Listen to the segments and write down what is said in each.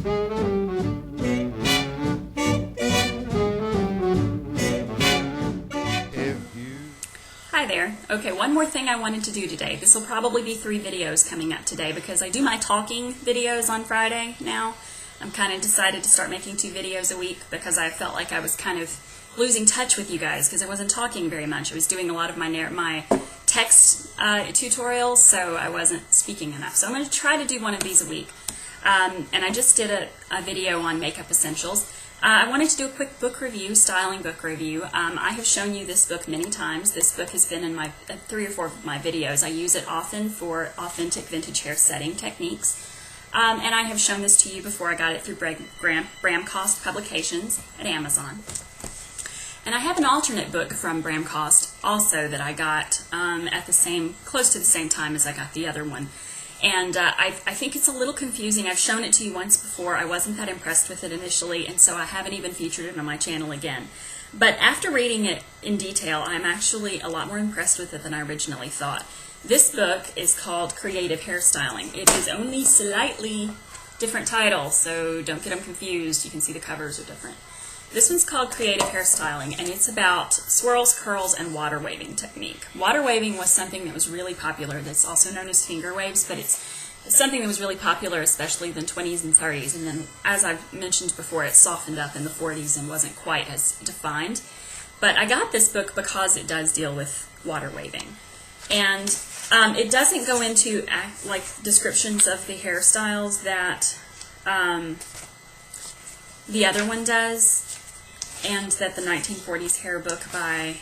Hi there. Okay, one more thing I wanted to do today. This will probably be 3 videos coming up today because I do my talking videos on Friday now. I'm kind of decided to start making 2 videos a week because I felt like I was kind of losing touch with you guys because I wasn't talking very much. I was doing a lot of my text tutorials, so I wasn't speaking enough. So I'm going to try to do one of these a week. And I just did a video on makeup essentials. I wanted to do a quick book review, styling book review. I have shown you this book many times. This book has been in my 3 or 4 of my videos. I use it often for authentic vintage hair setting techniques. And I have shown this to you before. I got it through Bramcost Publications at Amazon. And I have an alternate book from Bramcost also that I got at close to the same time as I got the other one. And I think it's a little confusing. I've shown it to you once before. I wasn't that impressed with it initially, and so I haven't even featured it on my channel again. But after reading it in detail, I'm actually a lot more impressed with it than I originally thought. This book is called Creative Hairstyling. It is only slightly different title, so don't get them confused. You can see the covers are different. This one's called Creative Hairstyling, and it's about swirls, curls, and water waving technique. Water waving was something that was really popular. That's also known as finger waves, but it's something that was really popular, especially in the 20s and 30s. And then, as I've mentioned before, it softened up in the 40s and wasn't quite as defined. But I got this book because it does deal with water waving. And it doesn't go into descriptions of the hairstyles that the other one does, and that the 1940s hair book by,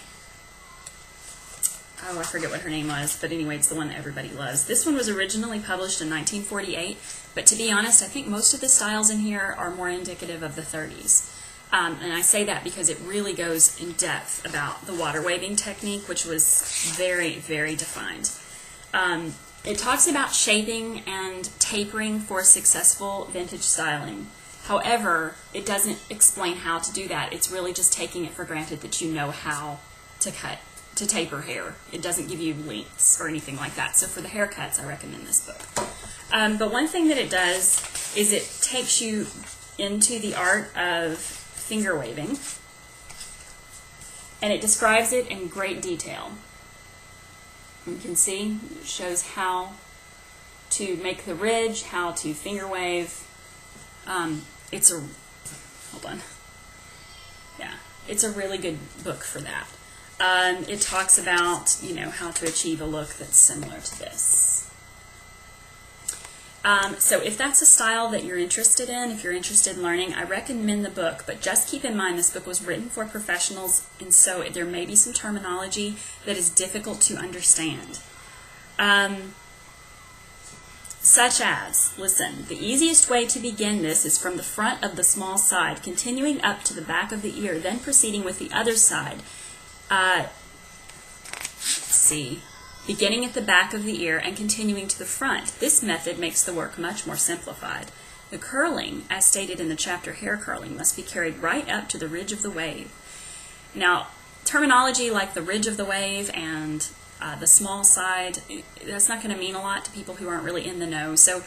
oh, I forget what her name was, but anyway, it's the one that everybody loves. This one was originally published in 1948, but to be honest, I think most of the styles in here are more indicative of the 30s. And I say that because it really goes in depth about the water waving technique, which was very, very defined. It talks about shaping and tapering for successful vintage styling. However, it doesn't explain how to do that. It's really just taking it for granted that you know how to taper hair. It doesn't give you lengths or anything like that. So for the haircuts, I recommend this book. But one thing that it does is it takes you into the art of finger waving, and it describes it in great detail. You can see it shows how to make the ridge, how to finger wave. It's a really good book for that. It talks about, how to achieve a look that's similar to this. So if that's a style that you're interested in, if you're interested in learning, I recommend the book, but just keep in mind this book was written for professionals, and so there may be some terminology that is difficult to understand. Such as, listen, the easiest way to begin this is from the front of the small side, continuing up to the back of the ear, then proceeding with the other side. Beginning at the back of the ear and continuing to the front. This method makes the work much more simplified. The curling, as stated in the chapter Hair Curling, must be carried right up to the ridge of the wave. Now, terminology like the ridge of the wave and the small side, that's not going to mean a lot to people who aren't really in the know. So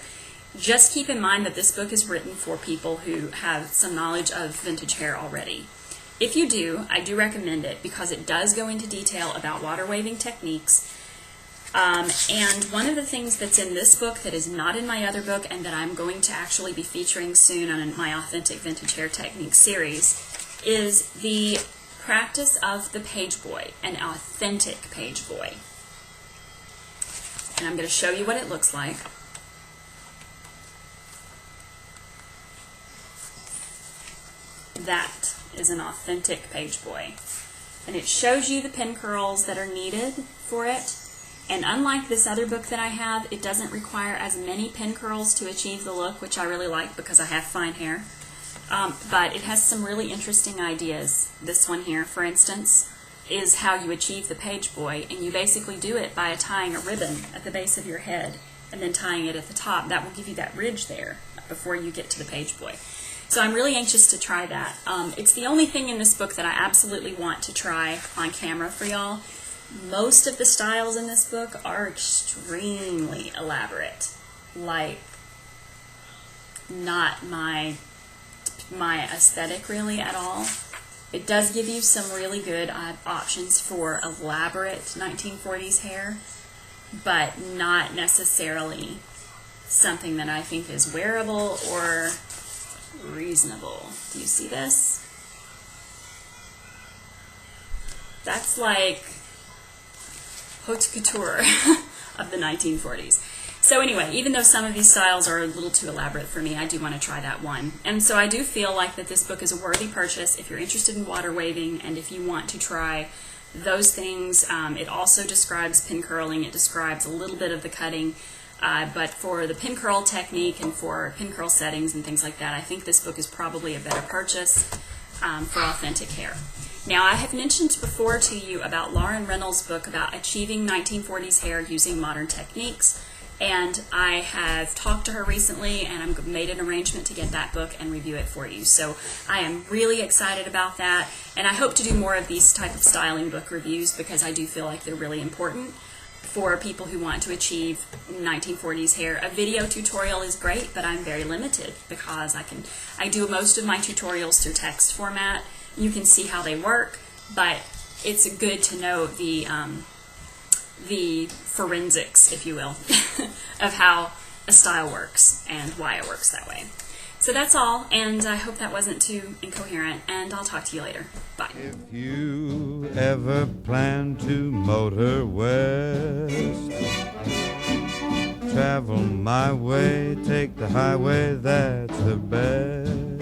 just keep in mind that this book is written for people who have some knowledge of vintage hair already. If you do, I do recommend it because it does go into detail about water waving techniques. And one of the things that's in this book that is not in my other book and that I'm going to actually be featuring soon on my Authentic Vintage Hair Technique series is the practice of the Pageboy, an authentic Pageboy. And I'm going to show you what it looks like. That is an authentic Pageboy. And it shows you the pin curls that are needed for it. And unlike this other book that I have, it doesn't require as many pin curls to achieve the look, which I really like because I have fine hair. But it has some really interesting ideas. This one here, for instance, is how you achieve the Pageboy, and you basically do it by tying a ribbon at the base of your head and then tying it at the top. That will give you that ridge there before you get to the Pageboy. So I'm really anxious to try that. It's the only thing in this book that I absolutely want to try on camera for y'all. Most of the styles in this book are extremely elaborate. Like, not my aesthetic really at all. It does give you some really good options for elaborate 1940s hair, but not necessarily something that I think is wearable or reasonable. Do you see this? That's like haute couture of the 1940s. So anyway, even though some of these styles are a little too elaborate for me, I do want to try that one. And so I do feel like that this book is a worthy purchase if you're interested in water waving and if you want to try those things. It also describes pin curling. It describes a little bit of the cutting. But for the pin curl technique and for pin curl settings and things like that, I think this book is probably a better purchase for authentic hair. Now, I have mentioned before to you about Lauren Reynolds' book about achieving 1940s hair using modern techniques. And I have talked to her recently, and I've made an arrangement to get that book and review it for you. So I am really excited about that, and I hope to do more of these type of styling book reviews because I do feel like they're really important for people who want to achieve 1940s hair. A video tutorial is great, but I'm very limited because I do most of my tutorials through text format. You can see how they work, but it's good to know the forensics, if you will, of how a style works and why it works that way. So that's all, and I hope that wasn't too incoherent, and I'll talk to you later. Bye. If you ever plan to motor west, travel my way, take the highway, that's the best.